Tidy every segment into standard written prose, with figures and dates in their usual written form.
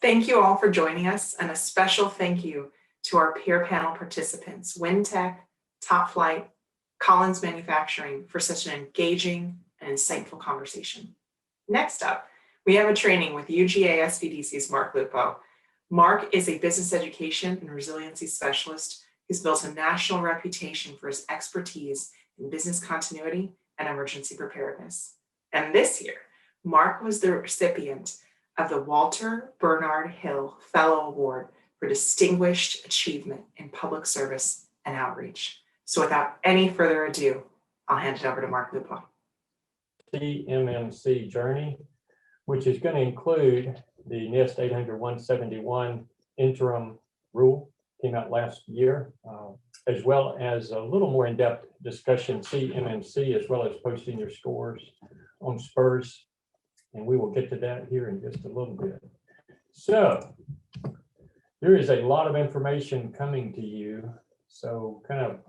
Thank you all for joining us, and a special thank you to our peer panel participants, WinTech, Top Flight, Collins Manufacturing, for such an engaging and insightful conversation. Next up, we have a training with UGA SBDC's Mark Lupo. Mark is a business education and resiliency specialist who's built a national reputation for his expertise in business continuity and emergency preparedness. And this year, Mark was the recipient of the Walter Bernard Hill Fellow Award for Distinguished Achievement in Public Service and Outreach. So without any further ado, I'll hand it over to Mark Lupo. CMMC journey, which is going to include the NIST 800-171 interim rule, came out last year, as well as a little more in-depth discussion, CMMC, as well as posting your scores on SPURS. And we will get to that here in just a little bit. So there is a lot of information coming to you. So kind of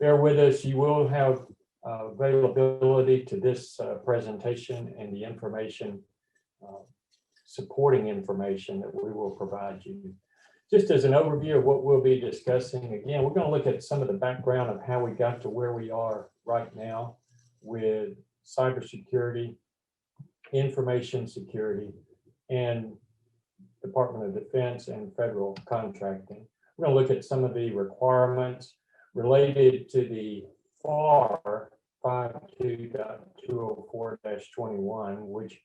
bear with us. You will have availability to this presentation and the information, supporting information that we will provide you. Just as an overview of what we'll be discussing, again, we're going to look at some of the background of how we got to where we are right now with cybersecurity, information security, and Department of Defense and federal contracting. We're going to look at some of the requirements related to the FAR 52.204-21, which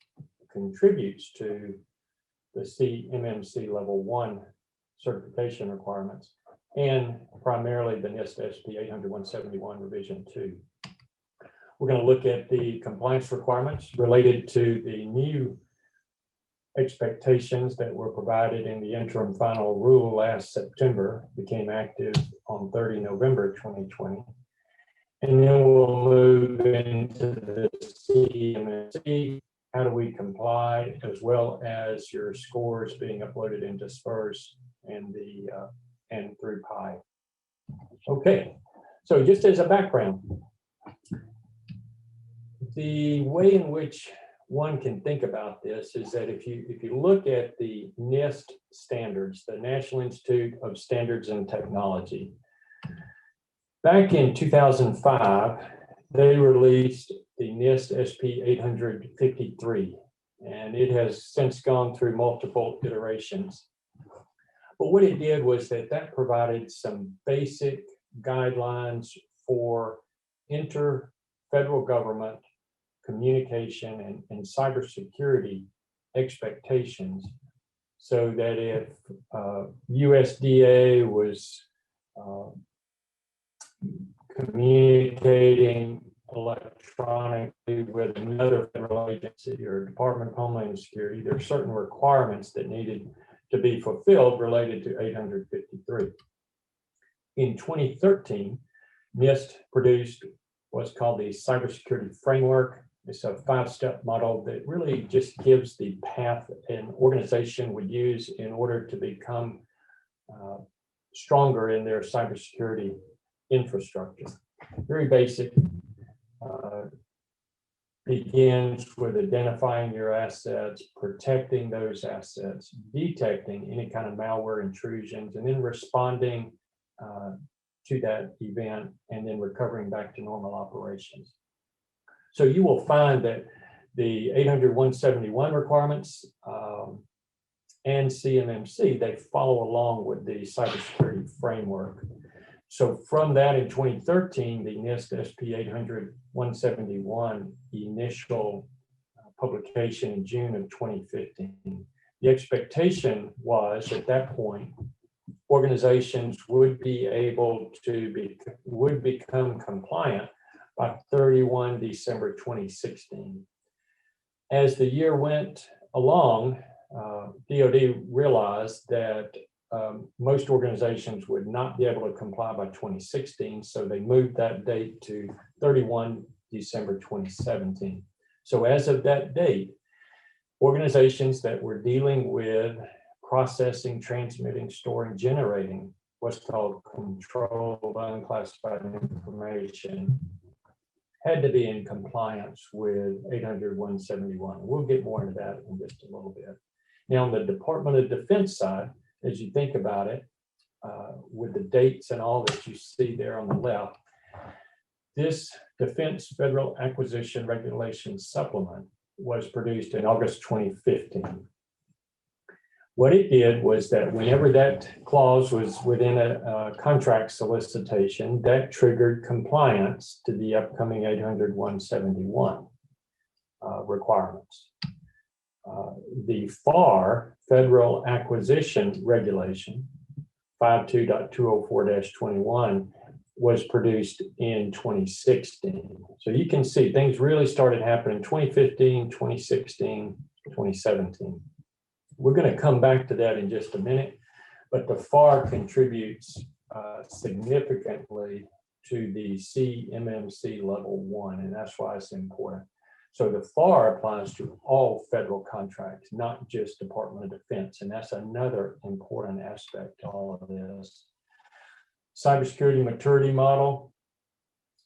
contributes to the CMMC Level 1 certification requirements, and primarily the NIST SP 800-171 Revision 2. We're going to look at the compliance requirements related to the new expectations that were provided in the interim final rule last September, became active on 30 November 2020. And then we'll move into the CMMC, how do we comply, as well as your scores being uploaded into SPURS and and through PI. Okay, so just as a background, the way in which one can think about this is that if you look at the NIST standards, the National Institute of Standards and Technology, back in 2005, they released the NIST SP 853, and it has since gone through multiple iterations. But what it did was that provided some basic guidelines for inter-federal government communication and cybersecurity expectations, so that if USDA was communicating electronically with another federal agency or Department of Homeland Security, there are certain requirements that needed to be fulfilled related to 853. In 2013, NIST produced what's called the Cybersecurity Framework. It's a 5-step model that really just gives the path an organization would use in order to become stronger in their cybersecurity infrastructure. Very basic. Begins with identifying your assets, protecting those assets, detecting any kind of malware intrusions, and then responding to that event, and then recovering back to normal operations. So you will find that the 800-171 requirements and CMMC, they follow along with the cybersecurity framework. So from that, in 2013, the NIST SP 800-171 initial publication in June of 2015, the expectation was at that point, organizations would be able to become compliant by 31 December 2016. As the year went along, DoD realized that most organizations would not be able to comply by 2016, so they moved that date to 31 December 2017. So as of that date, organizations that were dealing with processing, transmitting, storing, generating what's called control of unclassified information had to be in compliance with 800-171. We'll get more into that in just a little bit. Now, on the Department of Defense side, as you think about it, with the dates and all that you see there on the left, this Defense Federal Acquisition Regulations Supplement was produced in August 2015. What it did was that whenever that clause was within a contract solicitation, that triggered compliance to the upcoming 800-171 requirements. The FAR, Federal Acquisition Regulation, 52.204-21, was produced in 2016. So you can see things really started happening in 2015, 2016, 2017. We're going to come back to that in just a minute, but the FAR contributes significantly to the CMMC level 1, and that's why it's important. So the FAR applies to all federal contracts, not just Department of Defense, and that's another important aspect to all of this. Cybersecurity maturity model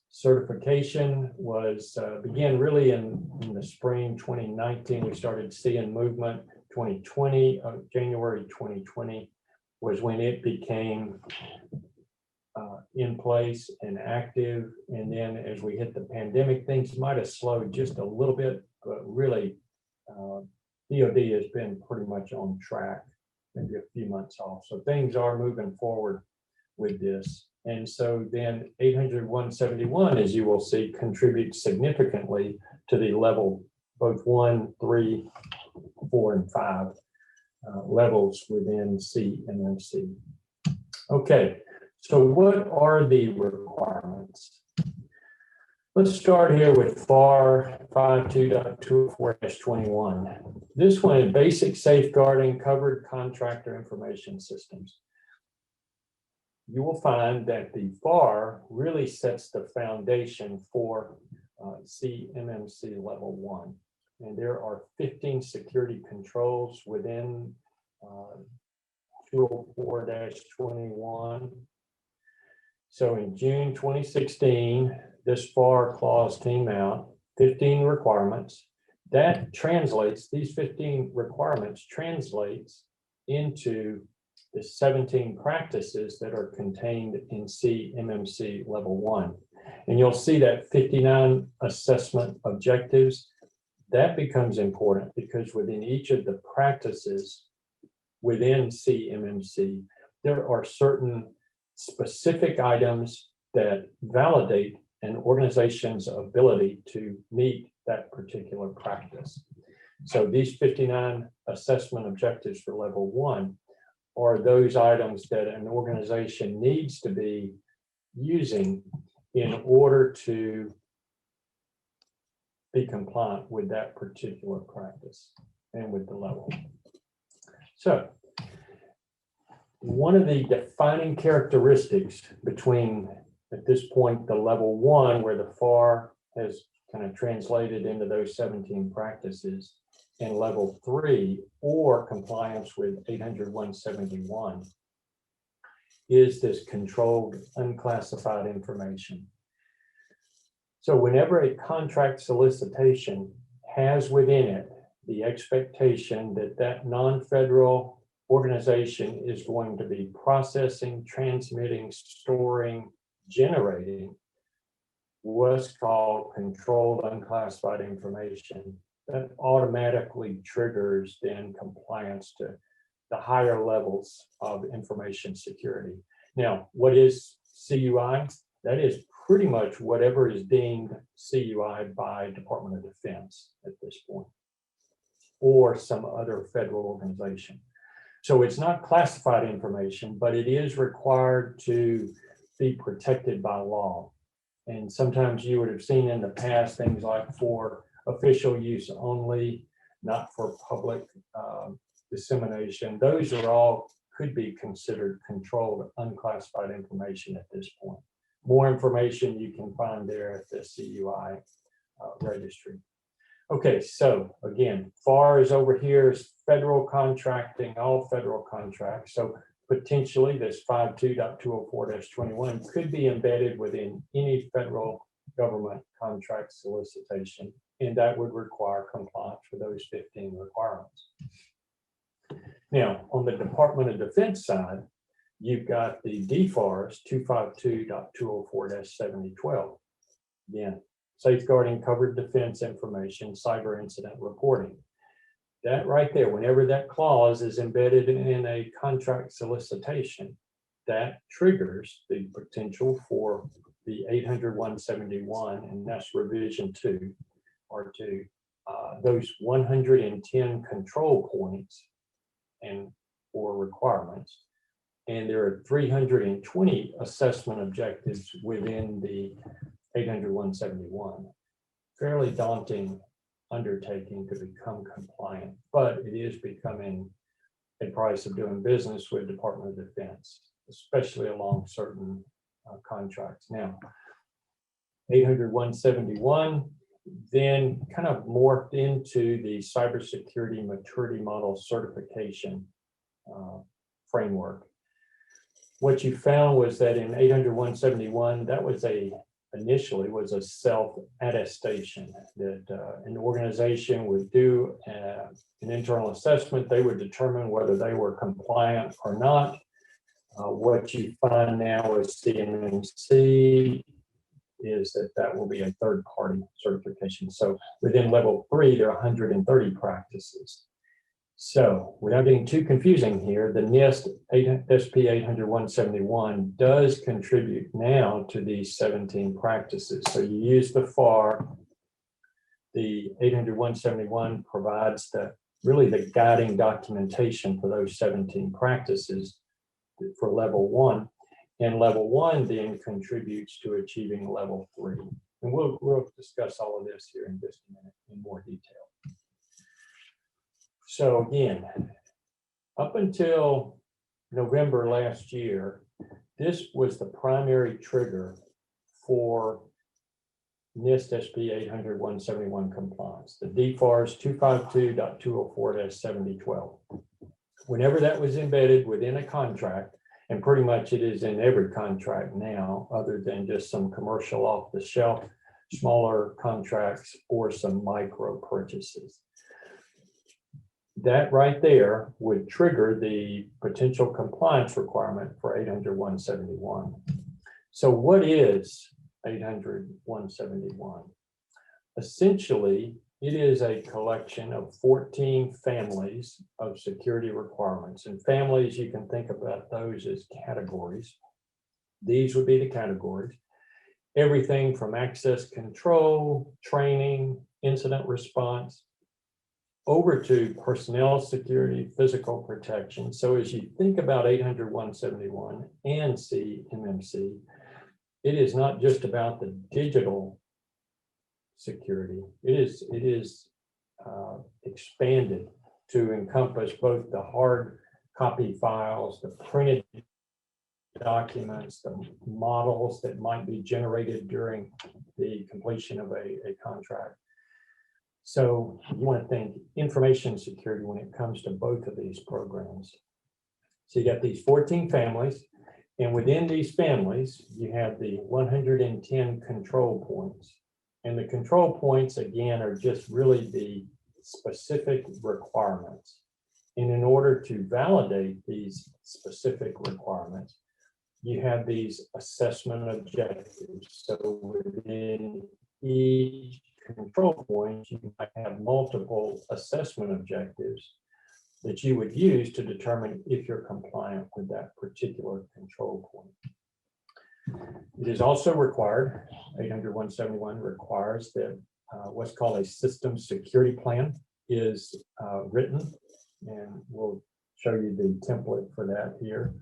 certification was began really in the spring 2019. We started seeing movement. 2020, January 2020 was when it became in place and active. And then as we hit the pandemic, things might have slowed just a little bit, but really DoD has been pretty much on track, maybe a few months off. So things are moving forward with this. And so then 800-171, as you will see, contributes significantly to the level, both 1, 3, 4, and 5 levels within CMMC. Okay, so what are the requirements? Let's start here with FAR 52.204-21. This one is basic safeguarding covered contractor information systems. You will find that the FAR really sets the foundation for CMMC level 1. And there are 15 security controls within 204-21. So in June 2016, this FAR clause came out, 15 requirements. That translates, these 15 requirements translates into the 17 practices that are contained in CMMC level 1. And you'll see that 59 assessment objectives. That becomes important because within each of the practices within CMMC, there are certain specific items that validate an organization's ability to meet that particular practice. So these 59 assessment objectives for level 1 are those items that an organization needs to be using in order to be compliant with that particular practice and with the level. So one of the defining characteristics between, at this point, the level 1, where the FAR has kind of translated into those 17 practices, and level 3, or compliance with 800-171, is this controlled unclassified information. So whenever a contract solicitation has within it the expectation that that non-federal organization is going to be processing, transmitting, storing, generating what's called controlled unclassified information, that automatically triggers then compliance to the higher levels of information security. Now, what is CUI? That is pretty much whatever is deemed CUI by Department of Defense at this point, or some other federal organization. So it's not classified information, but it is required to be protected by law. And sometimes you would have seen in the past things like for official use only, not for public dissemination. Those are all could be considered controlled unclassified information at this point. More information you can find there at the CUI registry. Okay, so again, FAR is over here is federal contracting, all federal contracts. So potentially this 52.204-21 could be embedded within any federal government contract solicitation, and that would require compliance with those 15 requirements. Now, on the Department of Defense side, you've got the DFARS 252.204-7012. Again, safeguarding covered defense information, cyber incident reporting. That right there, whenever that clause is embedded in a contract solicitation, that triggers the potential for the 800-171, and that's revision 2 or 2, those 110 control points and or requirements. And there are 320 assessment objectives within the 800-171. Fairly daunting undertaking to become compliant, but it is becoming a price of doing business with Department of Defense, especially along certain contracts. Now, 800-171 then kind of morphed into the cybersecurity maturity model certification framework. What you found was that in 800-171, that was initially was a self-attestation that an organization would do an internal assessment. They would determine whether they were compliant or not. What you find now with CMMC is that will be a third-party certification. So within level 3, there are 130 practices. So without getting too confusing here, the NIST SP 800-171 does contribute now to these 17 practices. So you use the FAR. The 800-171 provides really the guiding documentation for those 17 practices for level 1. And level 1 then contributes to achieving level 3. And we'll discuss all of this here in just a minute in more detail. So again, up until November last year, this was the primary trigger for NIST SP 800-171 compliance, the DFARS 252.204-7012. Whenever that was embedded within a contract, and pretty much it is in every contract now, other than just some commercial off-the-shelf, smaller contracts, or some micro purchases. That right there would trigger the potential compliance requirement for 800-171. So what is 800-171? Essentially, it is a collection of 14 families of security requirements. And families, you can think about those as categories. These would be the categories. Everything from access control, training, incident response, over to personnel security, physical protection. So as you think about 800-171 and CMMC, it is not just about the digital security. It is expanded to encompass both the hard copy files, the printed documents, the models that might be generated during the completion of a contract. So you want to think information security when it comes to both of these programs. So you got these 14 families, and within these families, you have the 110 control points. And the control points, again, are just really the specific requirements. And in order to validate these specific requirements, you have these assessment objectives. So within each control point, you might have multiple assessment objectives that you would use to determine if you're compliant with that particular control point. It is also required, 800-171 requires that what's called a system security plan is written, and we'll show you the template for that here.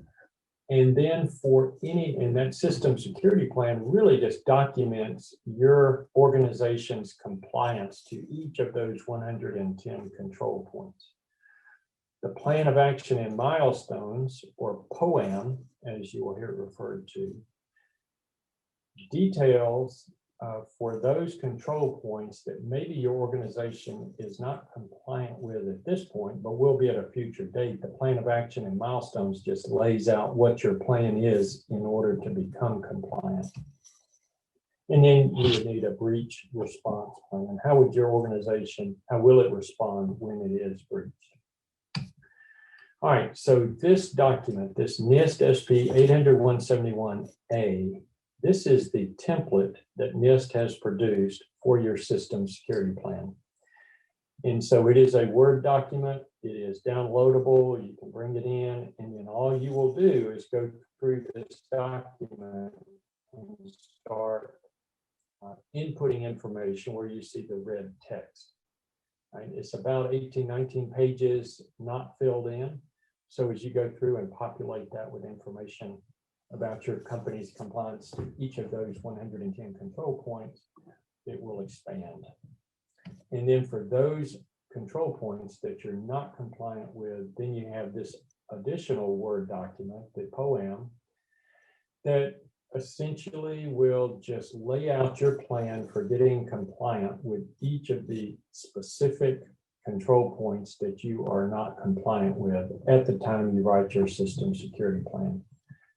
And then and that system security plan really just documents your organization's compliance to each of those 110 control points. The plan of action and milestones, or POAM, as you will hear it referred to, details for those control points that maybe your organization is not compliant with at this point, but will be at a future date. The plan of action and milestones just lays out what your plan is in order to become compliant. And then you would need a breach response plan. How would your organization, how will it respond when it is breached? All right, so this document, this NIST SP 800-171A, this is the template that NIST has produced for your system security plan. And so it is a Word document. It is downloadable. You can bring it in, and then all you will do is go through this document and start inputting information where you see the red text. Right? It's about 18, 19 pages, not filled in. So as you go through and populate that with information about your company's compliance to each of those 110 control points, it will expand. And then for those control points that you're not compliant with, then you have this additional Word document, the POAM, that essentially will just lay out your plan for getting compliant with each of the specific control points that you are not compliant with at the time you write your system security plan.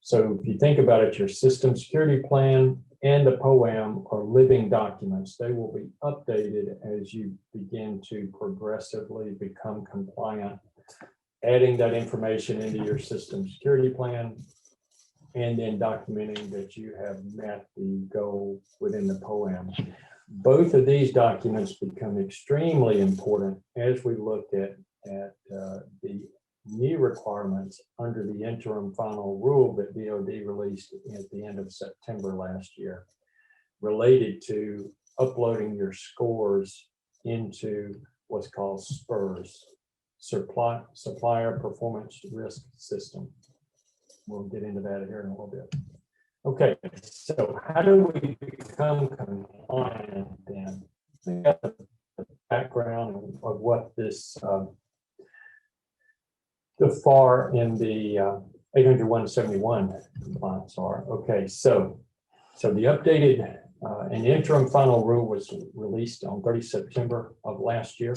So if you think about it, your system security plan and the POAM are living documents. They will be updated as you begin to progressively become compliant, adding that information into your system security plan, and then documenting that you have met the goal within the POAM. Both of these documents become extremely important as we look at the new requirements under the interim final rule that DoD released at the end of September last year, related to uploading your scores into what's called SPRS, Supplier Performance Risk System. We'll get into that here in a little bit. Okay, so how do we become compliant then? We got the background of what this the FAR in the 800-171 compliance are. Okay, so the updated and interim final rule was released on 30 September of last year.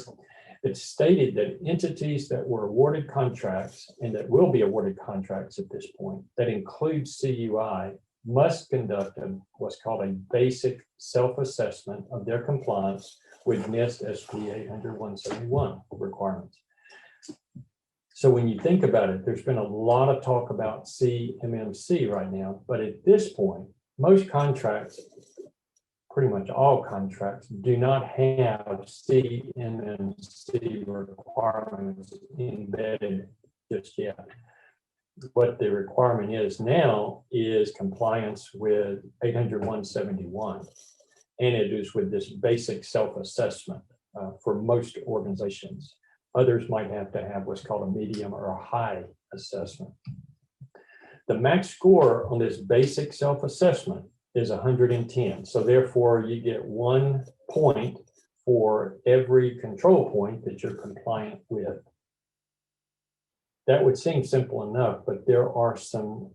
It stated that entities that were awarded contracts and that will be awarded contracts at this point that include CUI must conduct what's called a basic self-assessment of their compliance with NIST SP 800-171 requirements. So when you think about it, there's been a lot of talk about CMMC right now, but at this point, most contracts, pretty much all contracts, do not have CMMC requirements embedded just yet. What the requirement is now is compliance with 800-171, and it is with this basic self-assessment for most organizations. Others might have to have what's called a medium or a high assessment. The max score on this basic self-assessment is 110. So therefore you get 1 point for every control point that you're compliant with. That would seem simple enough, but there are some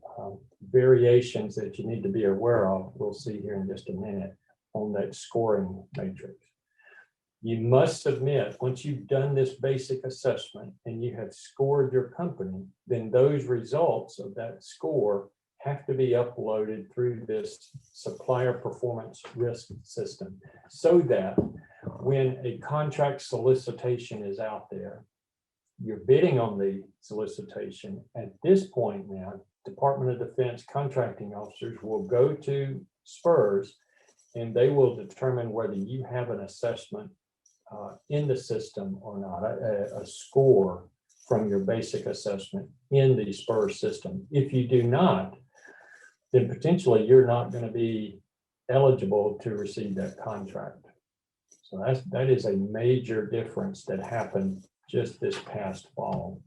variations that you need to be aware of. We'll see here in just a minute on that scoring matrix. You must submit, once you've done this basic assessment and you have scored your company, then those results of that score have to be uploaded through this supplier performance risk system, so that when a contract solicitation is out there, you're bidding on the solicitation. At this point now, Department of Defense contracting officers will go to SPRS and they will determine whether you have an assessment in the system or not, a score from your basic assessment in the SPRS system. If you do not, then potentially you're not going to be eligible to receive that contract. So that is a major difference that happened just this past fall.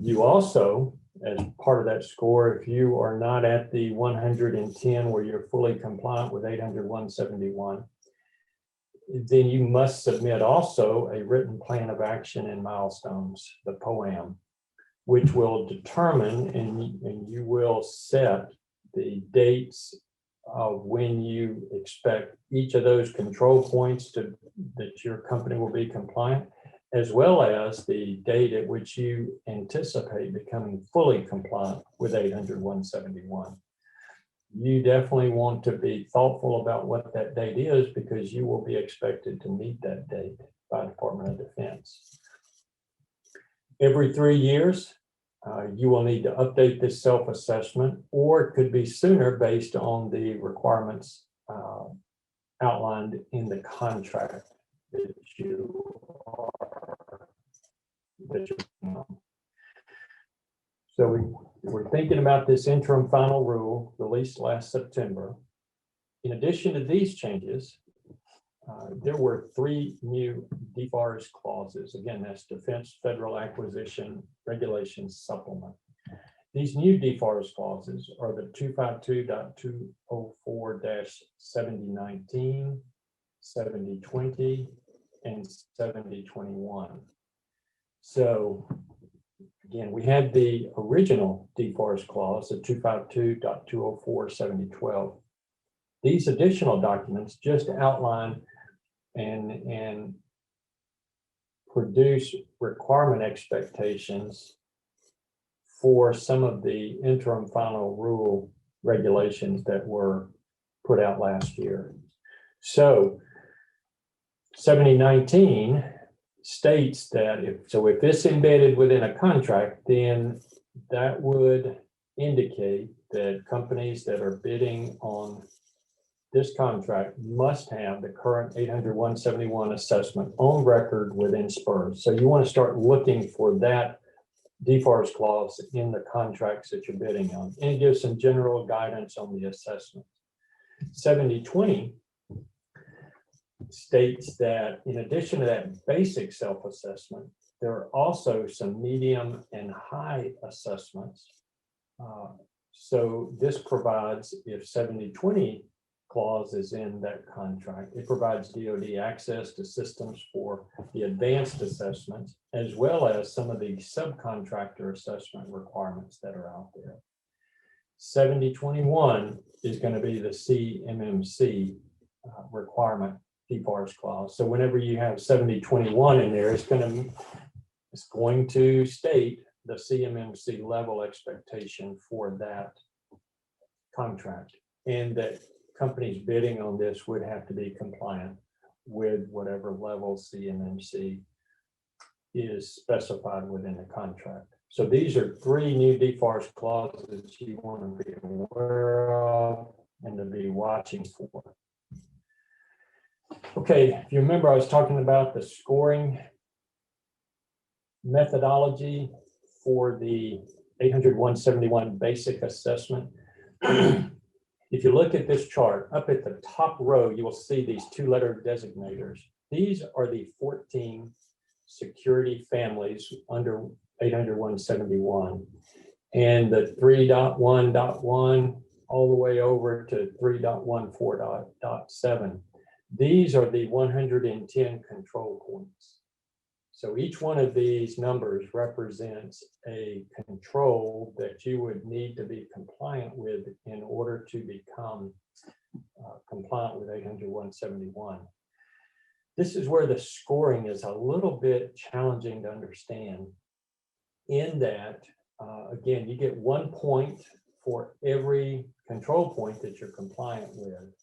You also, as part of that score, if you are not at the 110 where you're fully compliant with 800-171, then you must submit also a written plan of action and milestones, the POAM, which will determine and you will set the dates of when you expect each of those control points that your company will be compliant, as well as the date at which you anticipate becoming fully compliant with 800-171. You definitely want to be thoughtful about what that date is, because you will be expected to meet that date by Department of Defense. Every 3 years, you will need to update this self-assessment, or it could be sooner based on the requirements outlined in the contract that you are on. So we're thinking about this interim final rule released last September. In addition to these changes, there were 3 new DFARS clauses. Again, that's Defense Federal Acquisition Regulations Supplement. These new DFARS clauses are the 252.204-7019, 7020, and 7021. So again, we had the original DFARS clause, the 252.204-7012. These additional documents just outline and produce requirement expectations for some of the interim final rule regulations that were put out last year. So 7019 states that if it's embedded within a contract, then that would indicate that companies that are bidding on this contract must have the current 800-171 assessment on record within SPURS. So you want to start looking for that DFARS clause in the contracts that you're bidding on, and it gives some general guidance on the assessment. 7020 states that in addition to that basic self-assessment, there are also some medium and high assessments. So this provides, if 7020 clause is in that contract, it provides DoD access to systems for the advanced assessments, as well as some of the subcontractor assessment requirements that are out there. 7021 is going to be the CMMC requirement DFARS clause. So whenever you have 7021 in there, it's going to state the CMMC level expectation for that contract, and that companies bidding on this would have to be compliant with whatever level CMMC is specified within the contract. So these are 3 new DFARS clauses you want to be aware of and to be watching for. Okay, if you remember, I was talking about the scoring methodology for the 800-171 basic assessment. If you look at this chart, up at the top row, you will see these 2-letter designators. These are the 14 security families under 800-171, and the 3.1.1 all the way over to 3.14.7. These are the 110 control points. So each one of these numbers represents a control that you would need to be compliant with in order to become compliant with 800-171. This is where the scoring is a little bit challenging to understand, in that, again, you get 1 point for every control point that you're compliant with.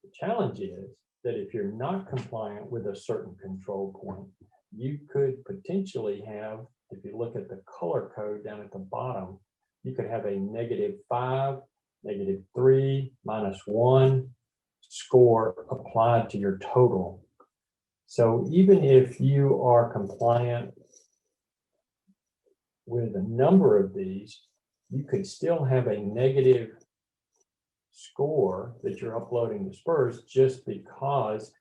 The challenge is that if you're not compliant with a certain control point, you could potentially have, if you look at the color code down at the bottom, you could have a -5, -3, -1 score applied to your total. So even if you are compliant with a number of these, you could still have a negative score that you're uploading to SPURS just because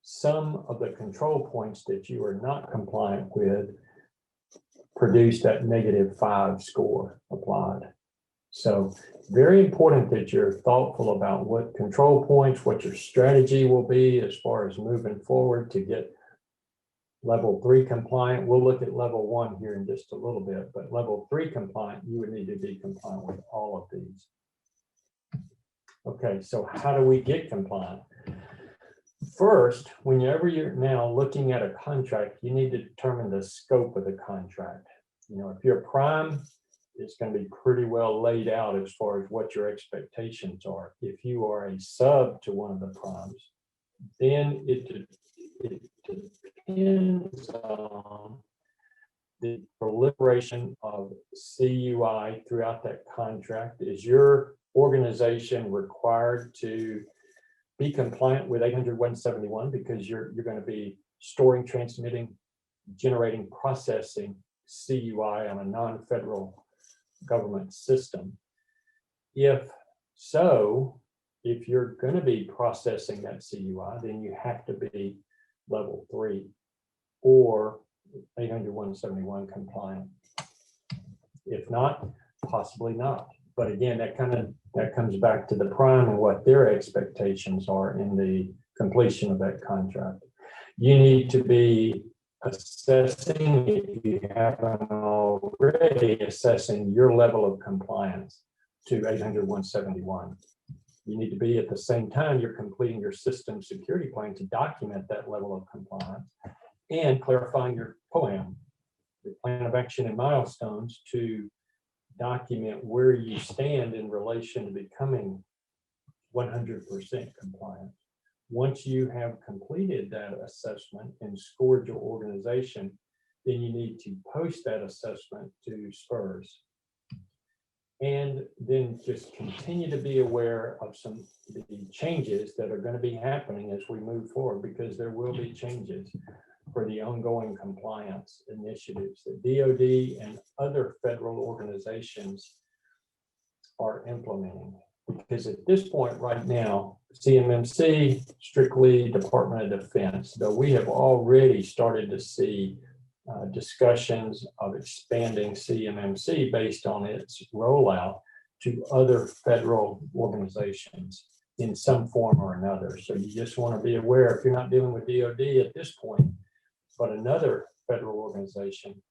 some of the control points that you are not compliant with produce that -5 score applied. So very important that you're thoughtful about what control points, what your strategy will be as far as moving forward to get level 3 compliant. We'll look at level 1 here in just a little bit, but level 3 compliant, you would need to be compliant with all of these. Okay, so how do we get compliant? First, whenever you're now looking at a contract, you need to determine the scope of the contract. You know, if you're a prime, it's going to be pretty well laid out as far as what your expectations are. If you are a sub to one of the primes, then it depends on the proliferation of CUI throughout that contract. Is your organization required to be compliant with 800-171 because you're going to be storing, transmitting, generating, processing CUI on a non-federal government system? If so, if you're going to be processing that CUI, then you have to be level 3 or 800-171 compliant. If not, possibly not. But again, that comes back to the prime and what their expectations are in the completion of that contract. You need to be assessing, if you haven't already, assessing your level of compliance to 800-171. You need to be, at the same time, you're completing your system security plan to document that level of compliance and clarifying your POAM, your plan of action and milestones, to document where you stand in relation to becoming 100% compliant. Once you have completed that assessment and scored your organization, then you need to post that assessment to SPURS. And then just continue to be aware of some of the changes that are going to be happening as we move forward, because there will be changes for the ongoing compliance initiatives that DoD and other federal organizations are implementing. Because at this point right now, CMMC, strictly Department of Defense, though we have already started to see discussions of expanding CMMC based on its rollout to other federal organizations in some form or another. So you just want to be aware, if you're not dealing with DoD at this point, but another federal organization,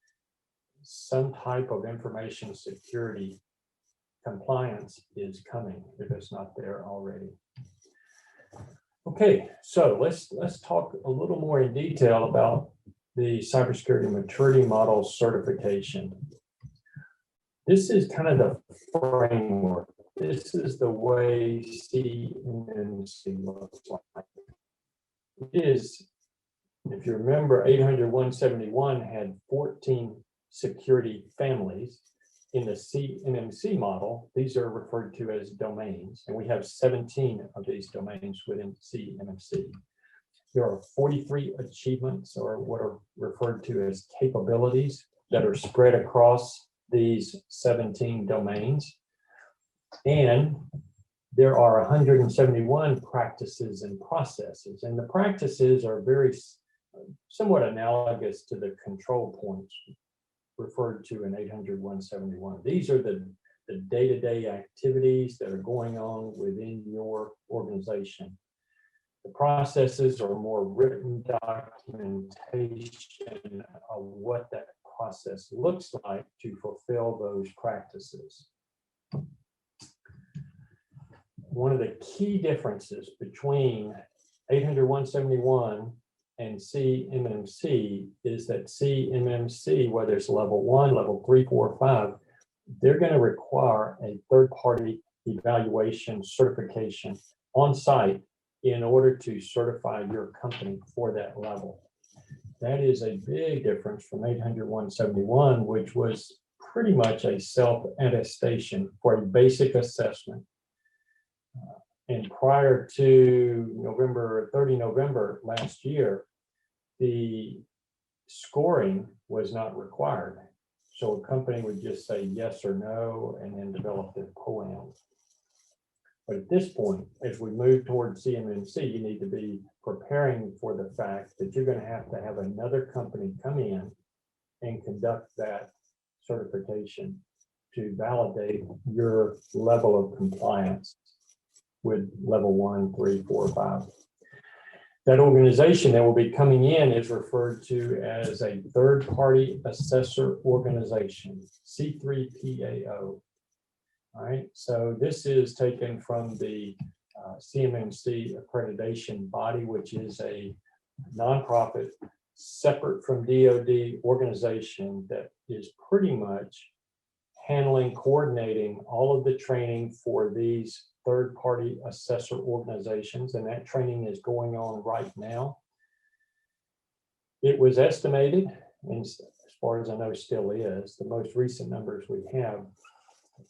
some type of information security compliance is coming if it's not there already. Okay, so let's talk a little more in detail about the cybersecurity maturity model certification. This is kind of the framework. This is the way CMMC looks like. It is, if you remember, 800-171 had 14 security families. In the CMMC model, these are referred to as domains, and we have 17 of these domains within CMMC. There are 43 achievements, or what are referred to as capabilities, that are spread across these 17 domains. And there are 171 practices and processes, and the practices are very somewhat analogous to the control points referred to in 800-171. These are the day-to-day activities that are going on within your organization. The processes are more written documentation of what that process looks like to fulfill those practices. One of the key differences between 800-171 and CMMC is that CMMC, whether it's level 1, level 3, 4, 5, they're going to require a third-party evaluation certification on site in order to certify your company for that level. That is a big difference from 800-171, which was pretty much a self-attestation for a basic assessment. And prior to 30 November last year, the scoring was not required. So a company would just say yes or no and then develop their POAM. But at this point, as we move towards CMMC, you need to be preparing for the fact that you're going to have another company come in and conduct that certification to validate your level of compliance with level 1, 3, 4, 5. That organization that will be coming in is referred to as a third-party assessor organization, C3PAO. All right, so this is taken from the CMMC accreditation body, which is a nonprofit, separate from DoD organization that is pretty much handling, coordinating all of the training for these third-party assessor organizations, and that training is going on right now. It was estimated, and far as I know still is, the most recent numbers we have,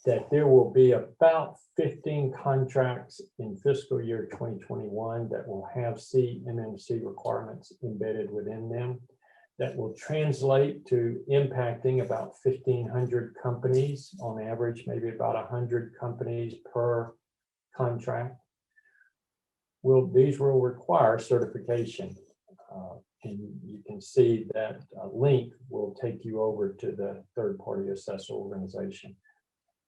that there will be about 15 contracts in fiscal year 2021 that will have CMMC requirements embedded within them. That will translate to impacting about 1,500 companies on average, maybe about 100 companies per contract. These will require certification. And you can see that link will take you over to the third-party assessor organization.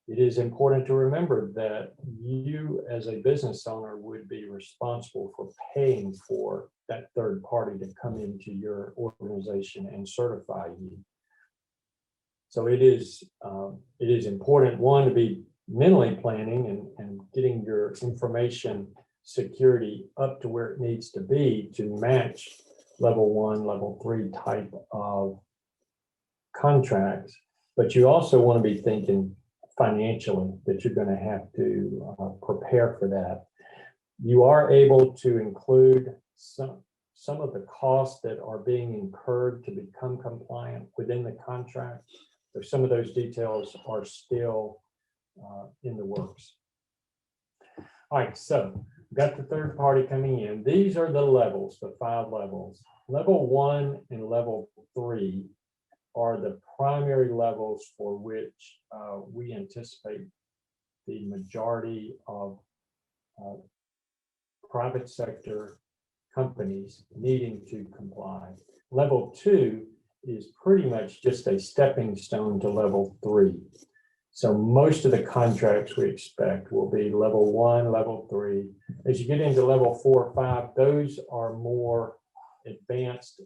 It is important to remember that you as a business owner would be responsible for paying for that third party to come into your organization and certify you. So it is important, one, to be mentally planning and getting your information security up to where it needs to be to match level 1, level 3 type of contracts. But you also want to be thinking financially that you're going to have to prepare for that. You are able to include some of the costs that are being incurred to become compliant within the contract. So some of those details are still in the works. All right, so we've got the third party coming in. These are the levels, the 5 levels. Level 1 and level 3 are the primary levels for which we anticipate the majority of private sector companies needing to comply. Level 2 is pretty much just a stepping stone to level 3. So most of the contracts we expect will be level 1, level 3. As you get into level 4 or 5, those are more advanced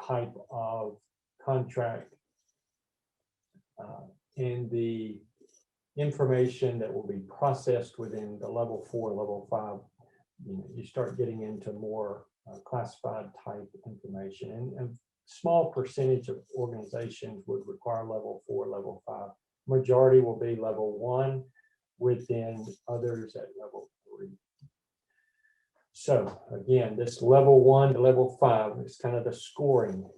type of contract, and the information that will be processed within the level 4, level 5, you start getting into more classified type information, and small percentage of organizations would require level 4, level 5. Majority will be level 1, within others at level 3. So again, this level 1 to level 5 is kind of the scoring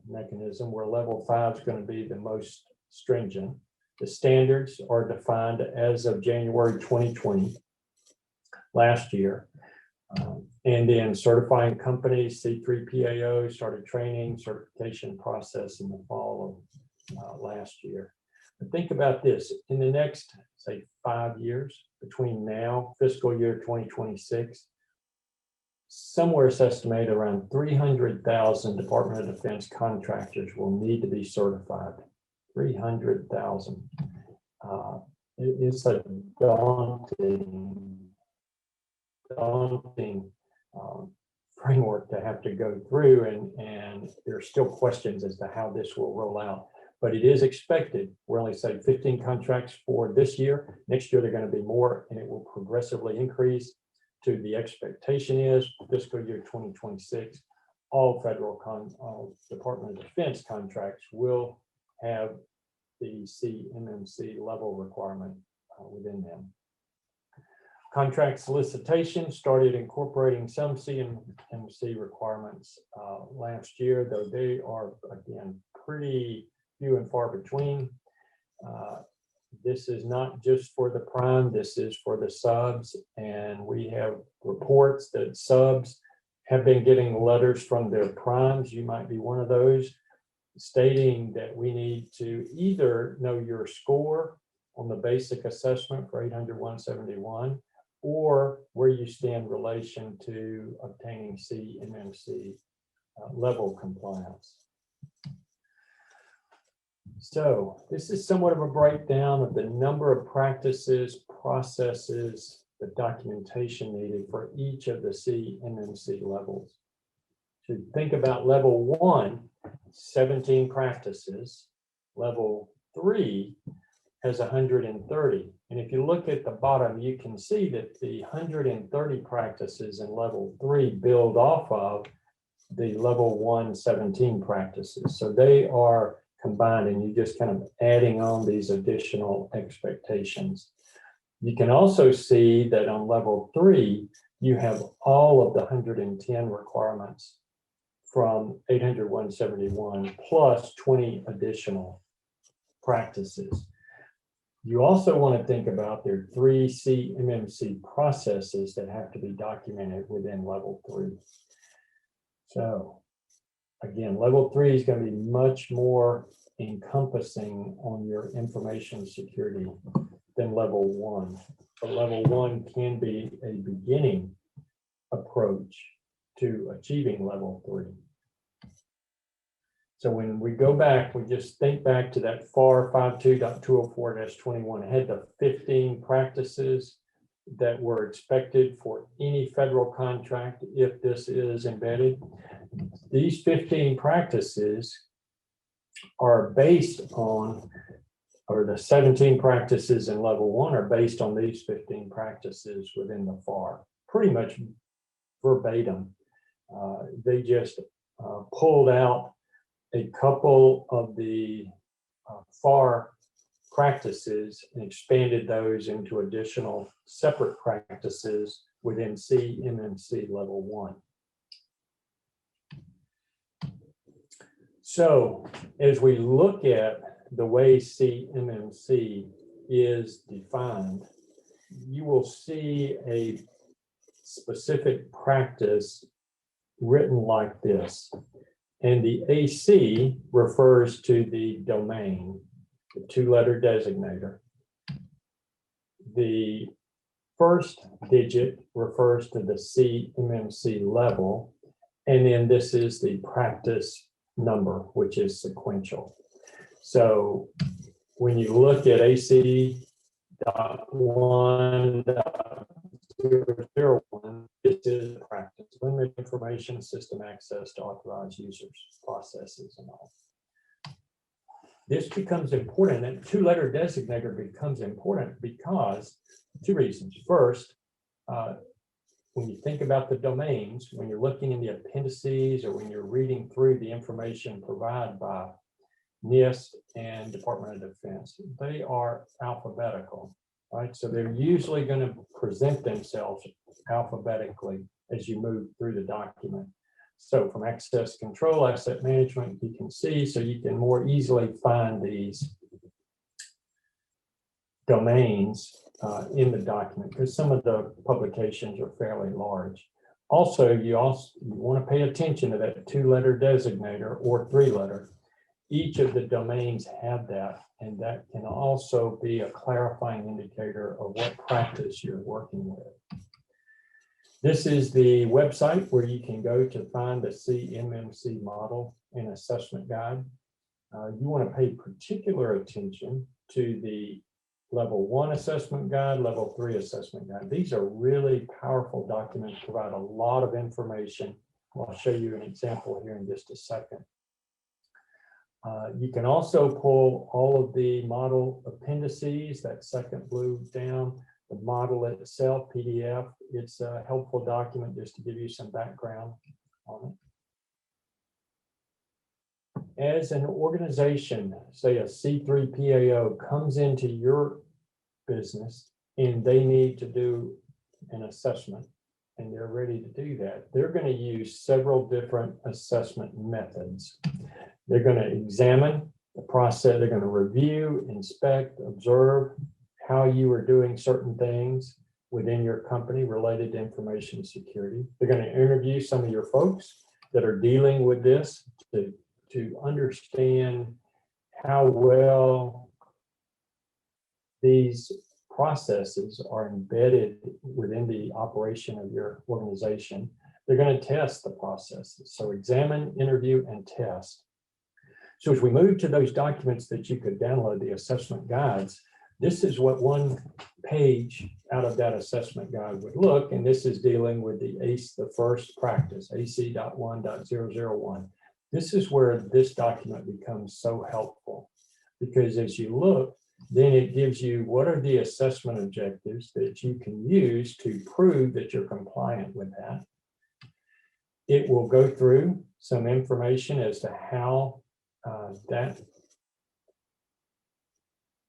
mechanism, where level 5 is going to be the most stringent. The standards are defined as of January 2020, last year. And then certifying companies, C3PAO, started training, certification process in the fall of last year. But think about this, in the next, say, 5 years, between now, fiscal year 2026, somewhere it's estimated around 300,000 Department of Defense contractors will need to be certified. 300,000. It's a daunting framework to have to go through, and there are still questions as to how this will roll out. But it is expected. We're only saying 15 contracts for this year. Next year, they're going to be more, and it will progressively increase. To the expectation is fiscal year 2026, all federal Department of Defense contracts will have the CMMC level requirement within them. Contract solicitation started incorporating some CMMC requirements last year, though they are, again, pretty few and far between. This is not just for the prime, this is for the subs, and we have reports that subs have been getting letters from their primes. You might be one of those, stating that we need to either know your score on the basic assessment for 800-171, or where you stand in relation to obtaining CMMC level compliance. So this is somewhat of a breakdown of the number of practices, processes, the documentation needed for each of the CMMC levels. So think about level 1, 17 practices. Level 3 has 130. And if you look at the bottom, you can see that the 130 practices in level 3 build off of the level 1, 17 practices. So they are combined, and you just kind of adding on these additional expectations. You can also see that on level 3, you have all of the 110 requirements from 800-171 plus 20 additional practices. You also want to think about there are 3 CMMC processes that have to be documented within level 3. So again, level 3 is going to be much more encompassing on your information security than level 1. But level 1 can be a beginning approach to achieving level 3. So when we go back, we just think back to that FAR 52.204-21. It had the 15 practices that were expected for any federal contract if this is embedded. These 15 practices are based on, or the 17 practices in level 1 are based on these 15 practices within the FAR, pretty much verbatim. They just pulled out a couple of the FAR practices and expanded those into additional separate practices within CMMC level 1. So as we look at the way CMMC is defined, you will see a specific practice written like this. And the AC refers to the domain, the 2-letter designator. The first digit refers to the CMMC level. And then this is the practice number, which is sequential. So when you look at AC.1.001, this is practice, limited information system access to authorized users, processes, and all. This becomes important, and 2-letter designator becomes important because 2 reasons. First, when you think about the domains, when you're looking in the appendices or when you're reading through the information provided by NIST and Department of Defense, they are alphabetical, right? So they're usually going to present themselves alphabetically as you move through the document. So from access control, asset management, you can see, so you can more easily find these domains in the document because some of the publications are fairly large. Also, you want to pay attention to that 2-letter designator or 3-letter. Each of the domains have that, and that can also be a clarifying indicator of what practice you're working with. This is the website where you can go to find the CMMC model and assessment guide. You want to pay particular attention to the level 1 assessment guide, level 3 assessment guide. These are really powerful documents, provide a lot of information. I'll show you an example here in just a second. You can also pull all of the model appendices, that second blue down, the model itself, PDF. It's a helpful document just to give you some background on it. As an organization, say a C3PAO comes into your business and they need to do an assessment and they're ready to do that, they're going to use several different assessment methods. They're going to examine the process, they're going to review, inspect, observe how you are doing certain things within your company related to information security. They're going to interview some of your folks that are dealing with this to understand how well these processes are embedded within the operation of your organization. They're going to test the processes. So examine, interview, and test. So as we move to those documents that you could download, the assessment guides, this is what one page out of that assessment guide would look, and this is dealing with the first practice, AC.1.001. This is where this document becomes so helpful, because as you look, then it gives you what are the assessment objectives that you can use to prove that you're compliant with that. It will go through some information as to how that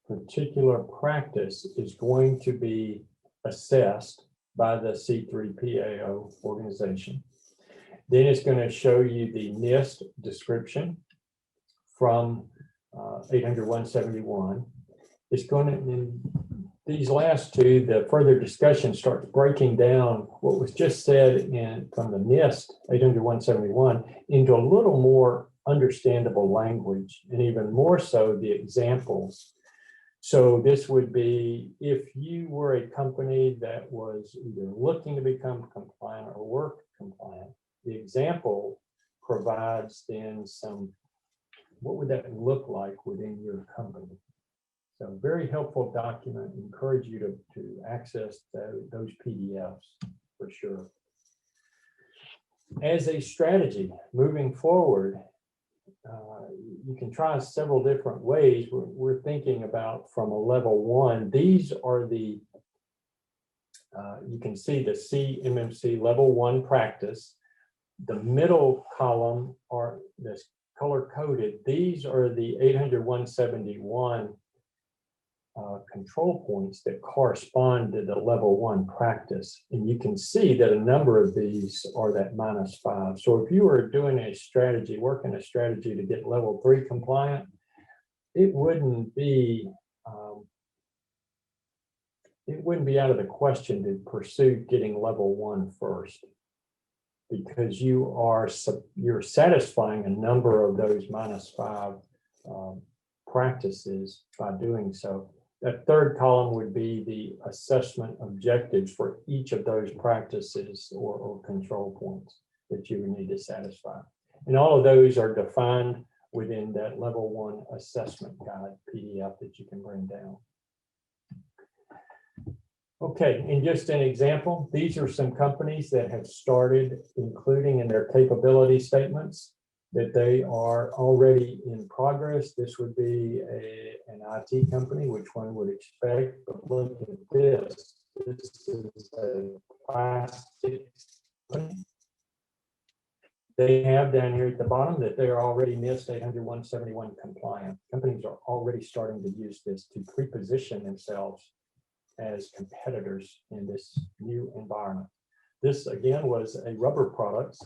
particular practice is going to be assessed by the C3PAO organization. Then it's going to show you the NIST description from 800-171. It's going to, in these last two, the further discussion starts breaking down what was just said from the NIST 800-171 into a little more understandable language, and even more so the examples. So this would be if you were a company that was either looking to become compliant or were compliant, the example provides then some, what would that look like within your company? So very helpful document. Encourage you to access those PDFs for sure. As a strategy moving forward, you can try several different ways. We're thinking about from a level 1. These are the, you can see the CMMC level 1 practice. The middle column are this color coded. These are the 800-171 control points that correspond to the level 1 practice. And you can see that a number of these are that -5. So if you were doing a strategy, working a strategy to get level 3 compliant, it wouldn't be out of the question to pursue getting level 1 first, because you're satisfying a number of those -5 practices by doing so. That third column would be the assessment objectives for each of those practices or control points that you would need to satisfy. And all of those are defined within that level 1 assessment guide PDF that you can bring down. Okay, and just an example, these are some companies that have started including in their capability statements that they are already in progress. This would be an IT company, which one would expect, but look at this. This is a plastics company. They have down here at the bottom that they are already NIST 800-171 compliant. Companies are already starting to use this to pre-position themselves as competitors in this new environment. This again was a rubber products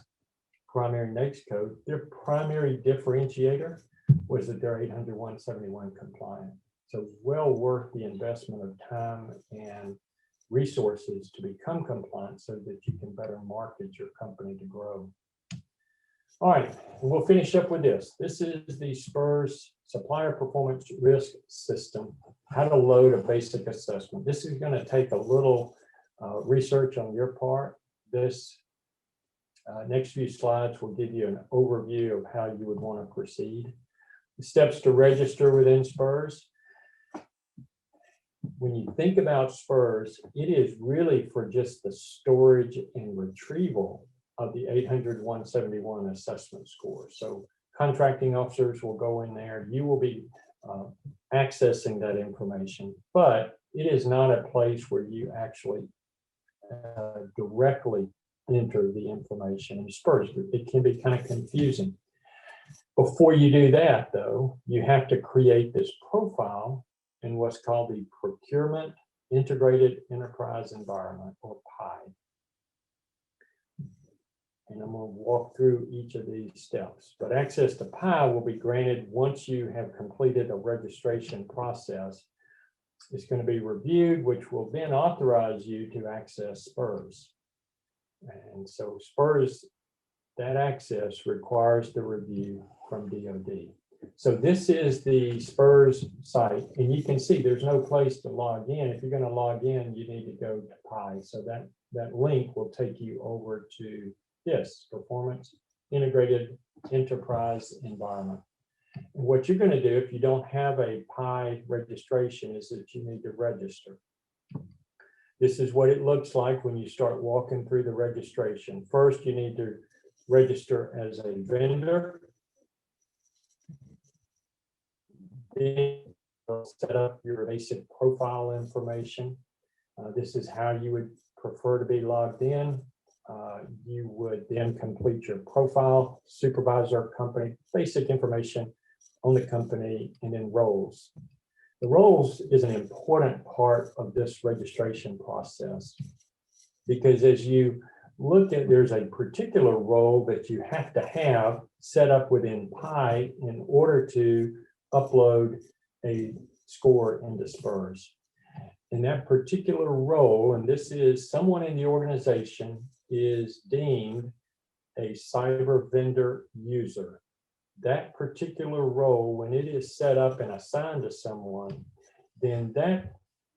primary NAICS code. Their primary differentiator was that they're 800-171 compliant. So well worth the investment of time and resources to become compliant so that you can better market your company to grow. All right, and we'll finish up with this. This is the SPRS Supplier Performance Risk System, how to load a basic assessment. This is going to take a little research on your part. This next few slides will give you an overview of how you would want to proceed. The steps to register within SPRS. When you think about SPRS, it is really for just the storage and retrieval of the 800-171 assessment score. So contracting officers will go in there. You will be accessing that information, but it is not a place where you actually directly enter the information in SPRS. It can be kind of confusing. Before you do that, though, you have to create this profile in what's called the Procurement Integrated Enterprise Environment, or PI. And I'm going to walk through each of these steps. But access to PI will be granted once you have completed a registration process. It's going to be reviewed, which will then authorize you to access SPRS. And so SPRS, that access requires the review from DoD. So this is the SPRS site, and you can see there's no place to log in. If you're going to log in, you need to go to PI. So that link will take you over to this Performance Integrated Enterprise Environment. And what you're going to do if you don't have a PI registration is that you need to register. This is what it looks like when you start walking through the registration. First, you need to register as a vendor. Then set up your basic profile information. This is how you would prefer to be logged in. You would then complete your profile, supervisor, company, basic information on the company, and then roles. The roles is an important part of this registration process, because as you look at, there's a particular role that you have to have set up within Pi in order to upload a score into SPRS. And that particular role, and this is someone in the organization, is deemed a cyber vendor user. That particular role, when it is set up and assigned to someone, then that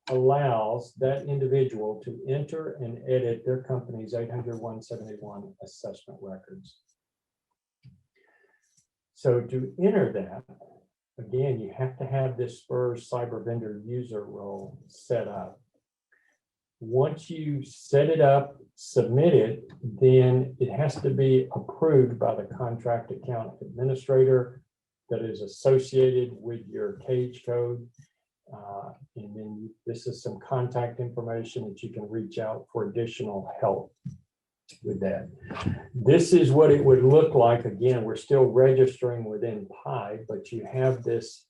allows that individual to enter and edit their company's 800-171 assessment records. So to enter that, again, you have to have this SPRS cyber vendor user role set up. Once you set it up, submit it, then it has to be approved by the contract account administrator that is associated with your CAGE code. And then this is some contact information that you can reach out for additional help with that. This is what it would look like. Again, we're still registering within Pi, but you have this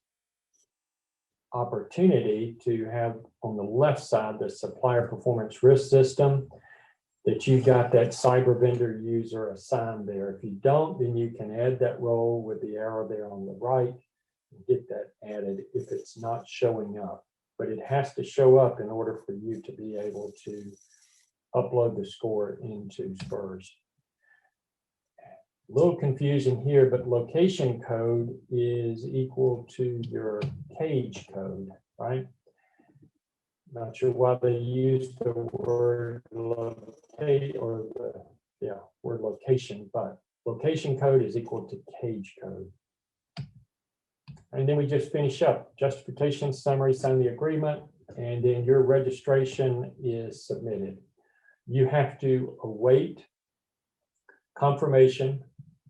opportunity to have on the left side the supplier performance risk system, that you got that cyber vendor user assigned there. If you don't, then you can add that role with the arrow there on the right and get that added if it's not showing up. But it has to show up in order for you to be able to upload the score into SPRS. A little confusing here, but location code is equal to your CAGE code, right? Not sure why they use the word locate or the word location, but location code is equal to CAGE code. And then we just finish up justification summary, sign the agreement, and then your registration is submitted. You have to await confirmation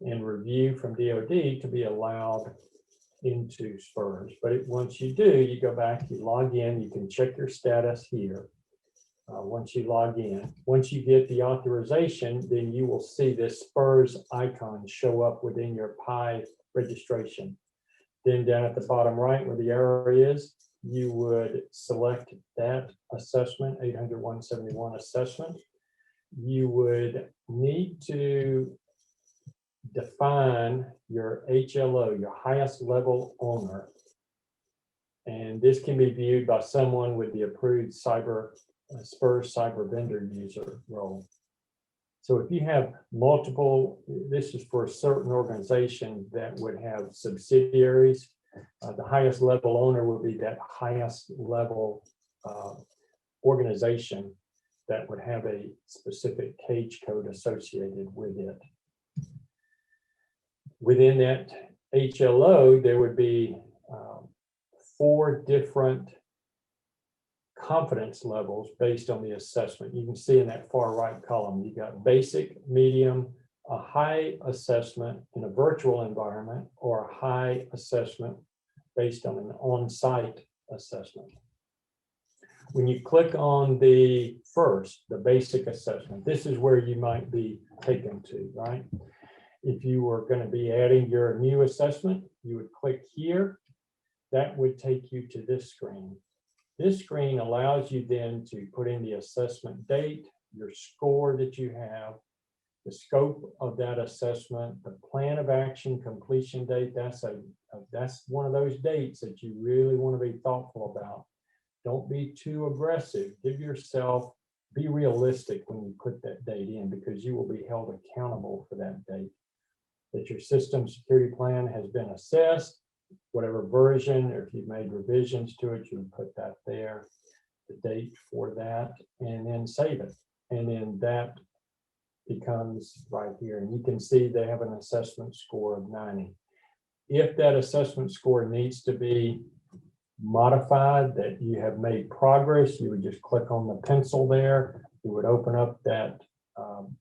and review from DoD to be allowed into SPRS. But once you do, you go back, you log in, you can check your status here. Once you log in, once you get the authorization, then you will see this SPRS icon show up within your Pi registration. Then down at the bottom right where the arrow is, you would select that assessment, 800-171 assessment. You would need to define your HLO, your highest level owner. And this can be viewed by someone with the approved SPRS cyber vendor user role. So if you have multiple, this is for a certain organization that would have subsidiaries, the highest level owner would be that highest level organization that would have a specific CAGE code associated with it. Within that HLO, there would be 4 different confidence levels based on the assessment. You can see in that far right column, you got basic, medium, a high assessment in a virtual environment, or a high assessment based on an on-site assessment. When you click on the first, the basic assessment, this is where you might be taken to, right? If you were going to be adding your new assessment, you would click here. That would take you to this screen. This screen allows you then to put in the assessment date, your score that you have, the scope of that assessment, the plan of action completion date. That's one of those dates that you really want to be thoughtful about. Don't be too aggressive. Give yourself, be realistic when you put that date in, because you will be held accountable for that date. That your system security plan has been assessed, whatever version, or if you've made revisions to it, you would put that there, the date for that, and then save it. And then that becomes right here. And you can see they have an assessment score of 90. If that assessment score needs to be modified, that you have made progress, you would just click on the pencil there. You would open up that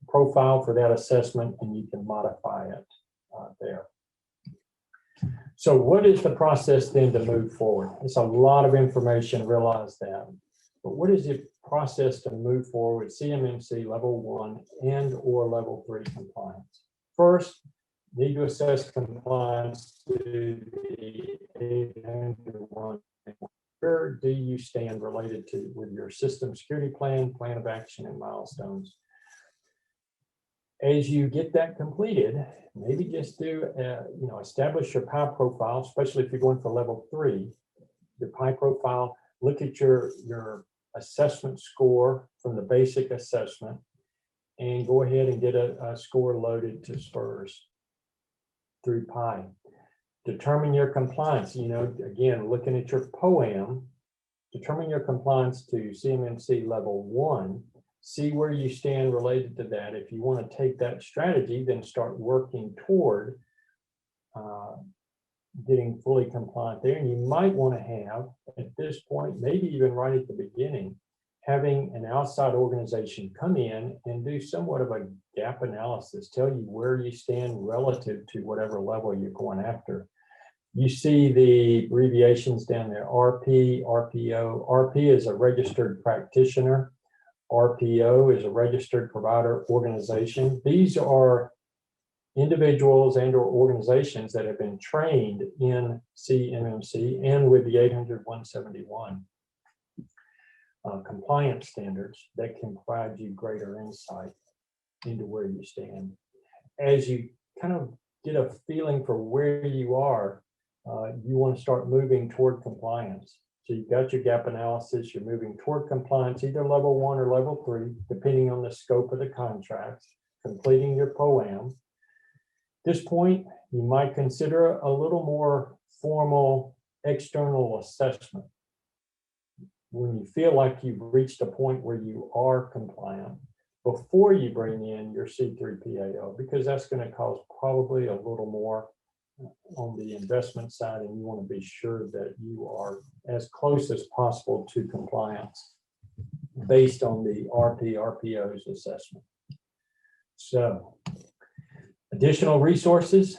profile for that assessment, and you can modify it there. So what is the process then to move forward? It's a lot of information, realize that. But what is the process to move forward with CMMC level 1 and or level 3 compliance? First, need to assess compliance to the 801. Where do you stand related to with your system security plan, plan of action, and milestones? As you get that completed, maybe just do, establish your PI profile, especially if you're going for level 3. Your PI profile, look at your assessment score from the basic assessment, and go ahead and get a score loaded to SPRS through PI. Determine your compliance. Again, looking at your POAM, determine your compliance to CMMC level 1. See where you stand related to that. If you want to take that strategy, then start working toward getting fully compliant there. And you might want to have, at this point, maybe even right at the beginning, having an outside organization come in and do somewhat of a gap analysis, tell you where you stand relative to whatever level you're going after. You see the abbreviations down there, RP, RPO. RP is a registered practitioner. RPO is a registered provider organization. These are individuals and or organizations that have been trained in CMMC and with the 800-171 compliance standards that can provide you greater insight into where you stand. As you kind of get a feeling for where you are, you want to start moving toward compliance. So you've got your gap analysis, you're moving toward compliance, either level 1 or level 3, depending on the scope of the contracts, completing your POAM. At this point, you might consider a little more formal external assessment. When you feel like you've reached a point where you are compliant, before you bring in your C3PAO, because that's going to cost probably a little more on the investment side, and you want to be sure that you are as close as possible to compliance based on the RPO's assessment. So, additional resources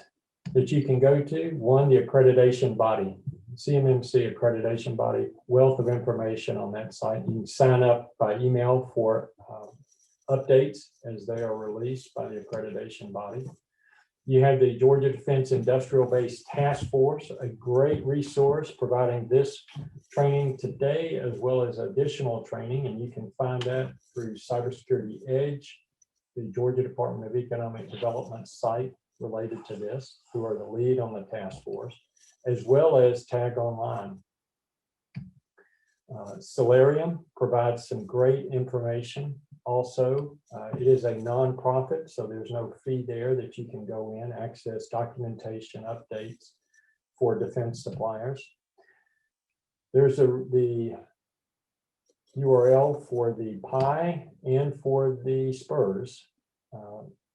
that you can go to. One, the accreditation body, CMMC accreditation body, wealth of information on that site. You can sign up by email for updates as they are released by the accreditation body. You have the Georgia Defense Industrial Base Task Force, a great resource providing this training today as well as additional training, and you can find that through Cybersecurity Edge, the Georgia Department of Economic Development site related to this, who are the lead on the task force, as well as Tag Online. Solarium provides some great information. Also, it is a nonprofit, so there's no fee there that you can go in, access documentation updates for defense suppliers. There's the URL for the PI and for the SPRS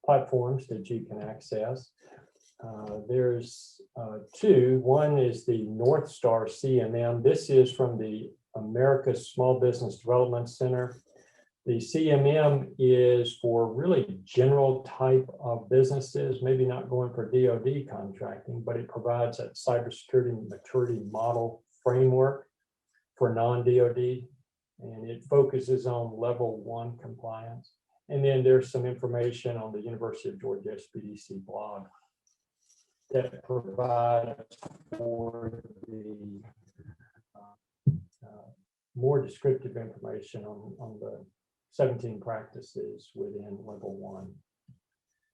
platforms that you can access. There's two. One is the North Star CMM. This is from the America's Small Business Development Center. The CMM is for really general type of businesses, maybe not going for DoD contracting, but it provides that cybersecurity maturity model framework for non-DoD, and it focuses on level 1 compliance. And then there's some information on the University of Georgia SBDC blog that provides for the more descriptive information on the 17 practices within level 1.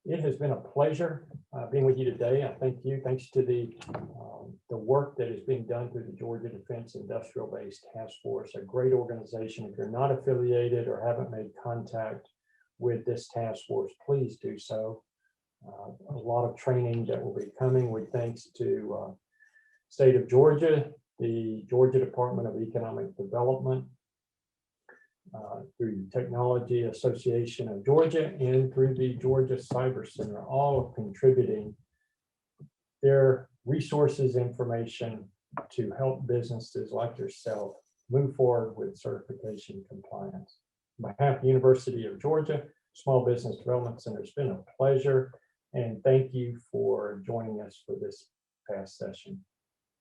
It has been a pleasure being with you today. I thank you. Thanks to the work that is being done through the Georgia Defense Industrial Base Task Force, a great organization. If you're not affiliated or haven't made contact with this task force, please do so. A lot of training that will be coming with thanks to state of Georgia, the Georgia Department of Economic Development, through the Technology Association of Georgia, and through the Georgia Cyber Center, all contributing their resources, information to help businesses like yourself move forward with certification compliance. On behalf of the University of Georgia Small Business Development Center, it's been a pleasure, and thank you for joining us for this past session.